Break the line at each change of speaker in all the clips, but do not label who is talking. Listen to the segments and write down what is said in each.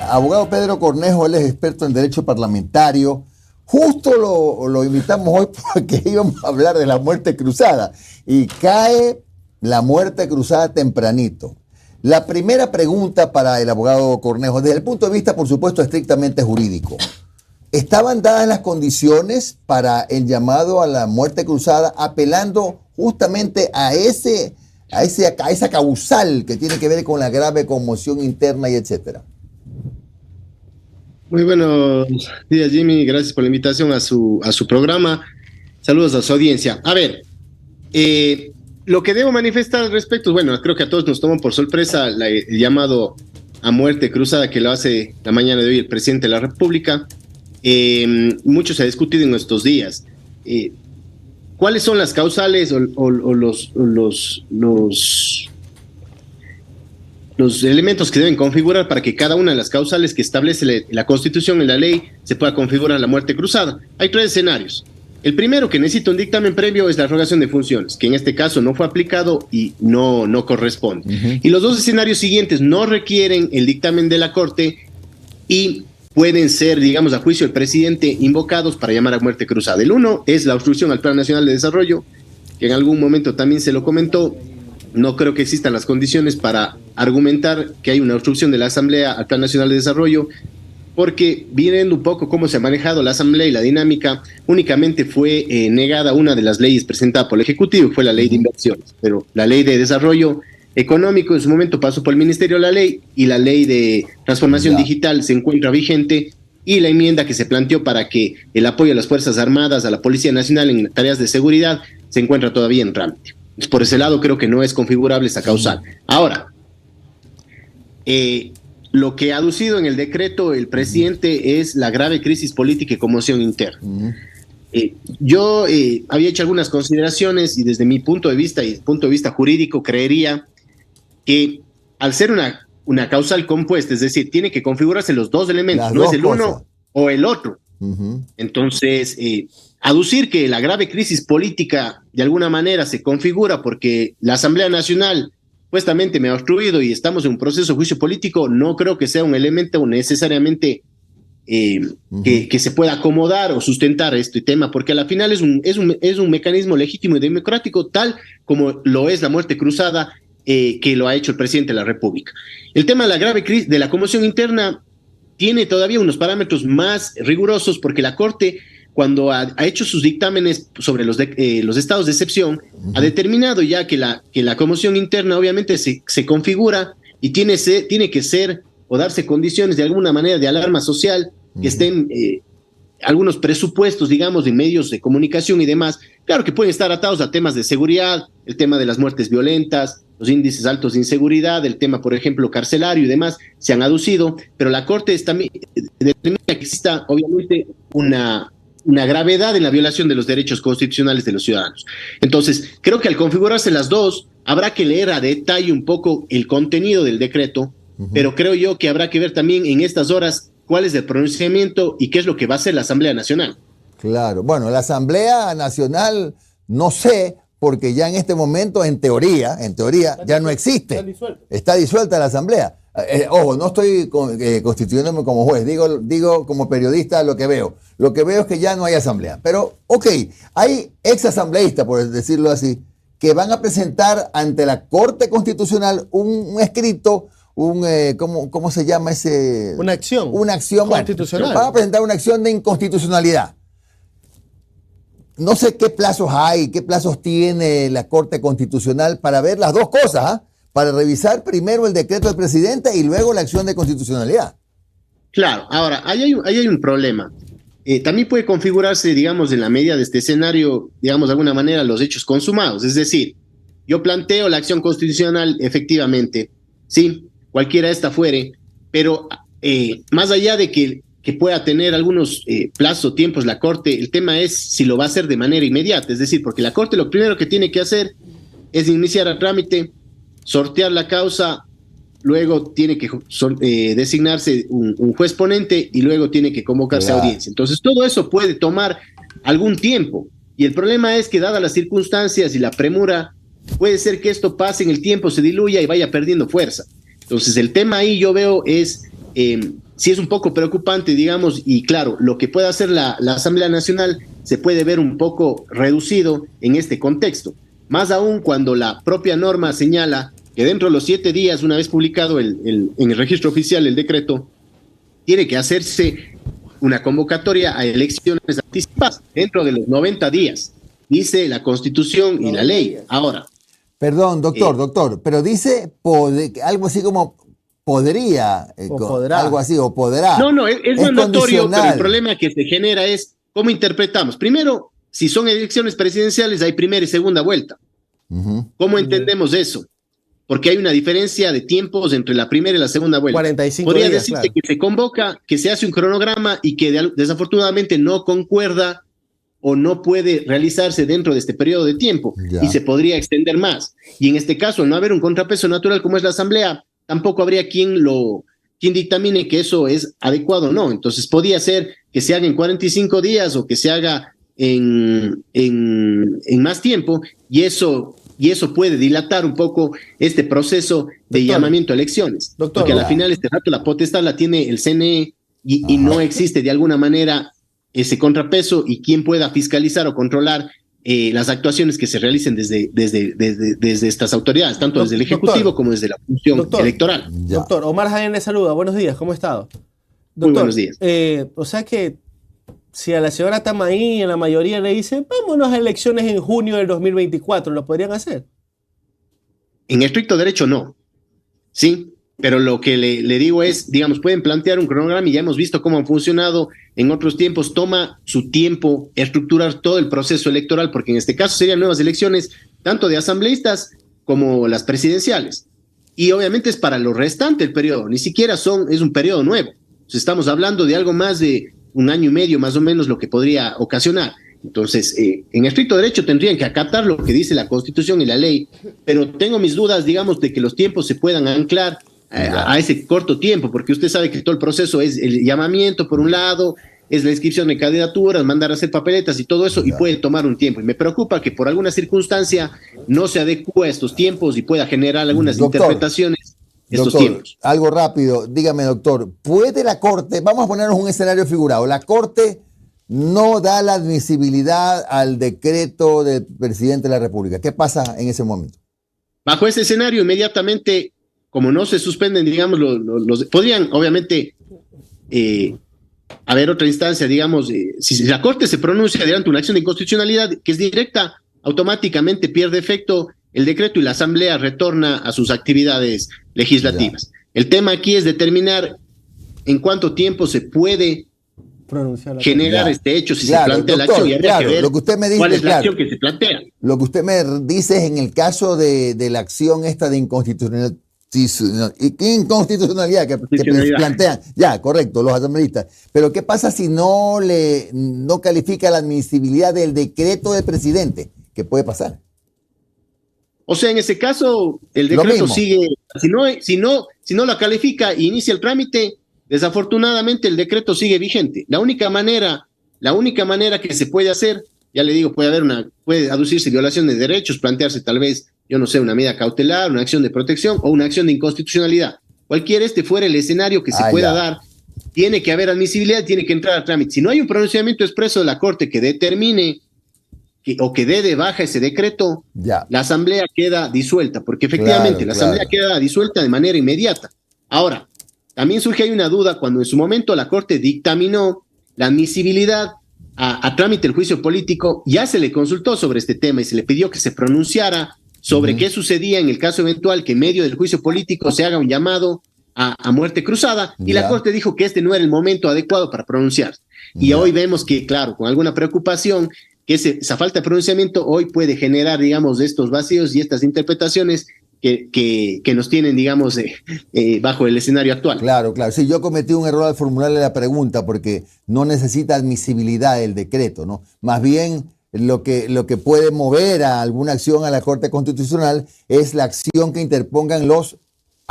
abogado Pedro Cornejo, él es experto en derecho parlamentario. Justo lo invitamos hoy porque íbamos a hablar de la muerte cruzada y cae la muerte cruzada tempranito. La primera pregunta para el abogado Cornejo, desde el punto de vista, por supuesto, estrictamente jurídico. ¿Estaban dadas las condiciones para el llamado a la muerte cruzada, apelando justamente a esa causal que tiene que ver con la grave conmoción interna y etcétera?
Muy buenos días, Jimmy. Gracias por la invitación a su programa. Saludos a su audiencia. A ver, lo que debo manifestar al respecto, bueno, creo que a todos nos tomó por sorpresa el llamado a muerte cruzada que lo hace la mañana de hoy el presidente de la República. Mucho se ha discutido en estos días. ¿Cuáles son las causales o los elementos que deben configurar para que cada una de las causales que establece la Constitución y la ley se pueda configurar la muerte cruzada? Hay tres escenarios. El primero, que necesita un dictamen previo, es la rogación de funciones, que en este caso no fue aplicado y no corresponde. Uh-huh. Y los dos escenarios siguientes no requieren el dictamen de la Corte y pueden ser, digamos, a juicio del presidente, invocados para llamar a muerte cruzada. El uno es la obstrucción al Plan Nacional de Desarrollo, que en algún momento también se lo comentó. No creo que existan las condiciones para argumentar que hay una obstrucción de la Asamblea al Plan Nacional de Desarrollo, porque viendo un poco cómo se ha manejado la Asamblea y la dinámica, únicamente fue negada una de las leyes presentadas por el Ejecutivo, fue la Ley de Inversiones, pero la Ley de Desarrollo Económico en su momento pasó por el Ministerio de la Ley y la Ley de Transformación Digital se encuentra vigente, y la enmienda que se planteó para que el apoyo a las Fuerzas Armadas, a la Policía Nacional en tareas de seguridad se encuentra todavía en trámite. Por ese lado creo que no es configurable esa causal. Ahora, lo que ha aducido en el decreto el presidente es la grave crisis política y conmoción interna. Yo había hecho algunas consideraciones y desde mi punto de vista y punto de vista jurídico creería que al ser una causal compuesta, es decir, tiene que configurarse los dos elementos, no es el uno o el otro. Uh-huh. Entonces, aducir que la grave crisis política de alguna manera se configura porque la Asamblea Nacional supuestamente me ha obstruido y estamos en un proceso de juicio político, no creo que sea un elemento necesariamente uh-huh. que se pueda acomodar o sustentar este tema, porque a la final es un mecanismo legítimo y democrático, tal como lo es la muerte cruzada que lo ha hecho el presidente de la República. El tema de la grave crisis, de la conmoción interna, tiene todavía unos parámetros más rigurosos porque la Corte, cuando ha hecho sus dictámenes sobre los estados de excepción, uh-huh. ha determinado ya que la conmoción interna obviamente se configura y tiene que ser o darse condiciones de alguna manera de alarma social, uh-huh. que estén algunos presupuestos, digamos, de medios de comunicación y demás. Claro que pueden estar atados a temas de seguridad, el tema de las muertes violentas, los índices altos de inseguridad, el tema, por ejemplo, carcelario y demás, se han aducido, pero la Corte también determina que exista, obviamente, una gravedad en la violación de los derechos constitucionales de los ciudadanos. Entonces, creo que al configurarse las dos, habrá que leer a detalle un poco el contenido del decreto, uh-huh. pero creo yo que habrá que ver también en estas horas cuál es el pronunciamiento y qué es lo que va a hacer la Asamblea Nacional.
Claro, bueno, la Asamblea Nacional, no sé, porque ya en este momento, en teoría, ya no existe. Está disuelta la Asamblea. Ojo, no estoy constituyéndome como juez, digo como periodista lo que veo. Lo que veo es que ya no hay Asamblea. Pero, ok, hay exasambleístas, por decirlo así, que van a presentar ante la Corte Constitucional un escrito, ¿cómo se llama ese?
Una acción
constitucional. Bueno, van a presentar una acción de inconstitucionalidad. No sé qué plazos hay, qué plazos tiene la Corte Constitucional para ver las dos cosas, ¿eh? Para revisar primero el decreto del presidente y luego la acción de constitucionalidad.
Claro, ahora, ahí hay un problema. También puede configurarse, digamos, en la medida de este escenario, digamos, de alguna manera, los hechos consumados. Es decir, yo planteo la acción constitucional, efectivamente, sí, cualquiera esta fuere, pero más allá de que pueda tener algunos plazos, tiempos la Corte, el tema es si lo va a hacer de manera inmediata, es decir, porque la Corte lo primero que tiene que hacer es iniciar el trámite, sortear la causa, luego tiene que designarse un juez ponente y luego tiene que convocarse a audiencia. Entonces todo eso puede tomar algún tiempo y el problema es que dadas las circunstancias y la premura, puede ser que esto pase en el tiempo, se diluya y vaya perdiendo fuerza. Entonces el tema ahí yo veo es sí es un poco preocupante, digamos, y claro, lo que puede hacer la Asamblea Nacional se puede ver un poco reducido en este contexto. Más aún cuando la propia norma señala que dentro de los 7 días, una vez publicado en el registro oficial el decreto, tiene que hacerse una convocatoria a elecciones anticipadas dentro de los 90 días, dice la Constitución y la ley. Ahora.
Perdón, doctor, pero dice algo así como podría, algo así, o podrá.
No, es mandatorio, pero el problema que se genera es cómo interpretamos. Primero, si son elecciones presidenciales, hay primera y segunda vuelta. ¿Cómo entendemos eso? Porque hay una diferencia de tiempos entre la primera y la segunda vuelta.
45
Podría
días,
decirse que se convoca, que se hace un cronograma y que desafortunadamente no concuerda o no puede realizarse dentro de este periodo de tiempo y se podría extender más. Y en este caso, al no haber un contrapeso natural como es la Asamblea, tampoco habría quien dictamine que eso es adecuado o no. Entonces podría ser que se haga en 45 días o que se haga en más tiempo y eso puede dilatar un poco este proceso de llamamiento a elecciones. Porque al final este rato la potestad la tiene el CNE y no existe de alguna manera ese contrapeso y quien pueda fiscalizar o controlar las actuaciones que se realicen desde estas autoridades, tanto desde el Ejecutivo como desde la función electoral.
Doctor, Omar Jaén le saluda. Buenos días, ¿cómo ha estado? Doctor,
muy buenos días.
O sea que si a la señora Tamaí, en la mayoría le dice, vámonos a elecciones en junio del 2024, ¿lo podrían hacer?
En estricto derecho no, sí, pero lo que le digo es, digamos, pueden plantear un cronograma y ya hemos visto cómo han funcionado en otros tiempos. Toma su tiempo estructurar todo el proceso electoral, porque en este caso serían nuevas elecciones, tanto de asambleístas como las presidenciales. Y obviamente es para lo restante el periodo, ni siquiera es un periodo nuevo. Entonces, estamos hablando de algo más de 1 año y medio, más o menos, lo que podría ocasionar. Entonces, en estricto derecho tendrían que acatar lo que dice la Constitución y la ley, pero tengo mis dudas, digamos, de que los tiempos se puedan anclar a ese corto tiempo, porque usted sabe que todo el proceso es el llamamiento por un lado, es la inscripción de candidaturas, mandar a hacer papeletas y todo eso, y puede tomar un tiempo. Y me preocupa que por alguna circunstancia no se adecue a estos tiempos y pueda generar algunas interpretaciones estos tiempos.
Algo rápido, dígame, doctor, ¿puede la Corte, vamos a ponernos un escenario figurado, la Corte no da la admisibilidad al decreto del presidente de la República? ¿Qué pasa en ese momento?
Bajo ese escenario, inmediatamente, como no se suspenden, digamos, podrían, obviamente, haber otra instancia, digamos, si la Corte se pronuncia delante una acción de inconstitucionalidad que es directa, automáticamente pierde efecto el decreto y la Asamblea retorna a sus actividades legislativas. El tema aquí es determinar en cuánto tiempo se puede generar este hecho, si se plantea la acción, y habría que ver
lo que usted me dice,
cuál es la acción que se plantea.
Lo que usted me dice es en el caso de la acción esta de inconstitucionalidad que plantean, correcto, los asambleístas. Pero ¿qué pasa si no califica la admisibilidad del decreto del presidente? ¿Qué puede pasar?
O sea, en ese caso, el decreto sigue, si no la califica e inicia el trámite, desafortunadamente el decreto sigue vigente. La única manera que se puede hacer, ya le digo, puede aducirse violación de derechos, plantearse tal vez, yo no sé, una medida cautelar, una acción de protección o una acción de inconstitucionalidad. Cualquier fuera el escenario que se pueda dar, tiene que haber admisibilidad, tiene que entrar a trámite. Si no hay un pronunciamiento expreso de la Corte que determine o que dé de baja ese decreto, la Asamblea queda disuelta, porque efectivamente la Asamblea queda disuelta de manera inmediata. Ahora, también surge ahí una duda cuando en su momento la Corte dictaminó la admisibilidad a trámite del juicio político, ya se le consultó sobre este tema y se le pidió que se pronunciara sobre qué sucedía en el caso eventual que en medio del juicio político se haga un llamado a muerte cruzada, y la Corte dijo que este no era el momento adecuado para pronunciarse. Y hoy vemos que, claro, con alguna preocupación, que esa falta de pronunciamiento hoy puede generar, digamos, estos vacíos y estas interpretaciones que nos tienen, digamos, bajo el escenario actual.
Claro. Sí, yo cometí un error al formularle la pregunta porque no necesita admisibilidad el decreto, ¿no? Más bien lo que puede mover a alguna acción a la Corte Constitucional es la acción que interpongan los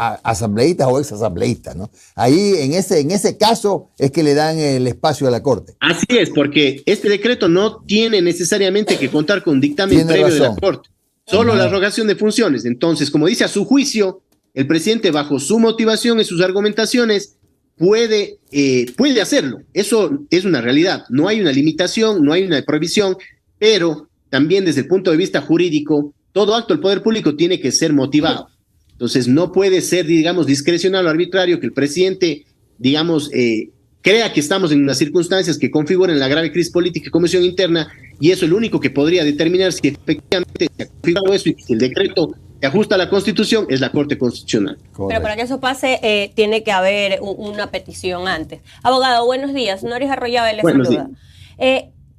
asambleístas o exasambleístas, ¿no? Ahí, en ese caso, es que le dan el espacio a la Corte.
Así es, porque este decreto no tiene necesariamente que contar con un dictamen previo de la Corte, solo la rogación de funciones. Entonces, como dice, a su juicio, el presidente, bajo su motivación y sus argumentaciones, puede hacerlo. Eso es una realidad. No hay una limitación, no hay una prohibición, pero también desde el punto de vista jurídico, todo acto del poder público tiene que ser motivado. Entonces, no puede ser, digamos, discrecional o arbitrario que el presidente, digamos, crea que estamos en unas circunstancias que configuran la grave crisis política y conmoción interna, y eso es lo único que podría determinar si efectivamente se ha configurado eso y si el decreto se ajusta a la Constitución, es la Corte Constitucional.
Correcto. Pero para que eso pase, tiene que haber una petición antes. Abogado, buenos días. Noris Arroyave le saluda.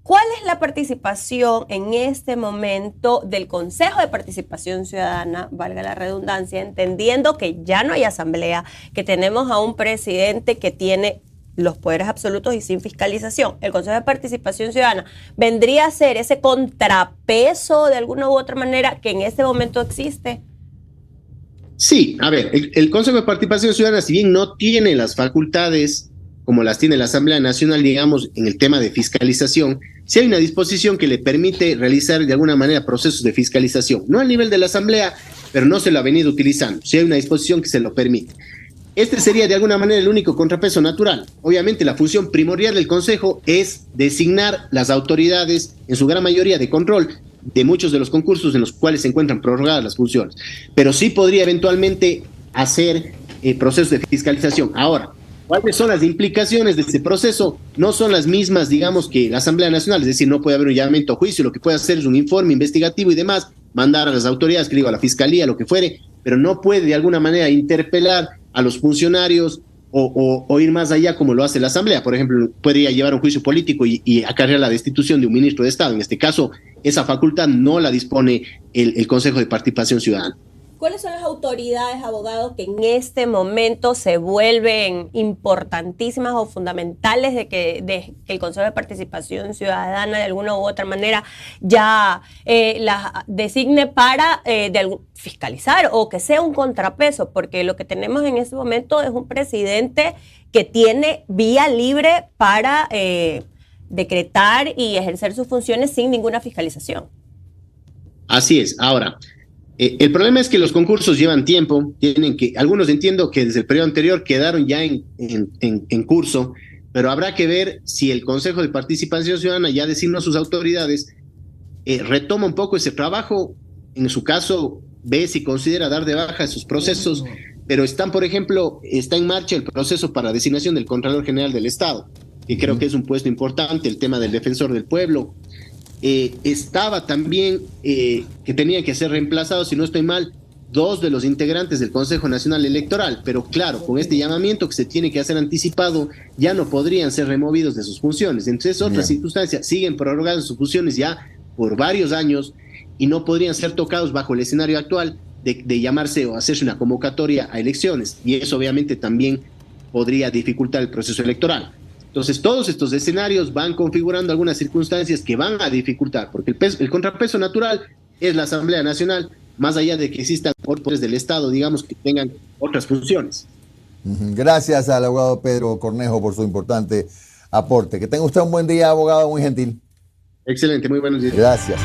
¿Cuál es la participación en este momento del Consejo de Participación Ciudadana, valga la redundancia, entendiendo que ya no hay asamblea, que tenemos a un presidente que tiene los poderes absolutos y sin fiscalización? El Consejo de Participación Ciudadana vendría a ser ese contrapeso de alguna u otra manera que en este momento existe.
Sí, a ver, el Consejo de Participación Ciudadana, si bien no tiene las facultades como las tiene la Asamblea Nacional, digamos, en el tema de fiscalización, sí hay una disposición que le permite realizar de alguna manera procesos de fiscalización, no al nivel de la Asamblea, pero no se lo ha venido utilizando, sí hay una disposición que se lo permite. Este sería de alguna manera el único contrapeso natural. Obviamente la función primordial del Consejo es designar las autoridades, en su gran mayoría de control, de muchos de los concursos en los cuales se encuentran prorrogadas las funciones, pero sí podría eventualmente hacer procesos de fiscalización. Ahora, ¿cuáles son las implicaciones de este proceso? No son las mismas, digamos, que la Asamblea Nacional, es decir, no puede haber un llamamiento a juicio, lo que puede hacer es un informe investigativo y demás, mandar a las autoridades, que digo, a la Fiscalía, lo que fuere, pero no puede de alguna manera interpelar a los funcionarios o ir más allá como lo hace la Asamblea. Por ejemplo, podría llevar un juicio político y acarrear la destitución de un ministro de Estado. En este caso, esa facultad no la dispone el Consejo de Participación Ciudadana.
¿Cuáles son las autoridades, abogados, que en este momento se vuelven importantísimas o fundamentales de que el Consejo de Participación Ciudadana de alguna u otra manera ya las designe para fiscalizar o que sea un contrapeso? Porque lo que tenemos en este momento es un presidente que tiene vía libre para decretar y ejercer sus funciones sin ninguna fiscalización.
Así es. Ahora, el problema es que los concursos llevan tiempo, algunos entiendo que desde el periodo anterior quedaron ya en curso, pero habrá que ver si el Consejo de Participación Ciudadana ya designó a sus autoridades, retoma un poco ese trabajo, en su caso ve si considera dar de baja esos procesos, pero por ejemplo, está en marcha el proceso para designación del Contralor General del Estado, que creo que es un puesto importante, el tema del Defensor del Pueblo. Estaba también que tenían que ser reemplazados, si no estoy mal, 2 de los integrantes del Consejo Nacional Electoral, pero claro, con este llamamiento que se tiene que hacer anticipado, ya no podrían ser removidos de sus funciones. Entonces, otras circunstancias siguen prorrogadas sus funciones ya por varios años y no podrían ser tocados bajo el escenario actual de llamarse o hacerse una convocatoria a elecciones, y eso obviamente también podría dificultar el proceso electoral. Entonces, todos estos escenarios van configurando algunas circunstancias que van a dificultar, porque el contrapeso natural es la Asamblea Nacional, más allá de que existan poderes del Estado, digamos, que tengan otras funciones.
Gracias al abogado Pedro Cornejo por su importante aporte. Que tenga usted un buen día, abogado, muy gentil.
Excelente, muy buenos días.
Gracias.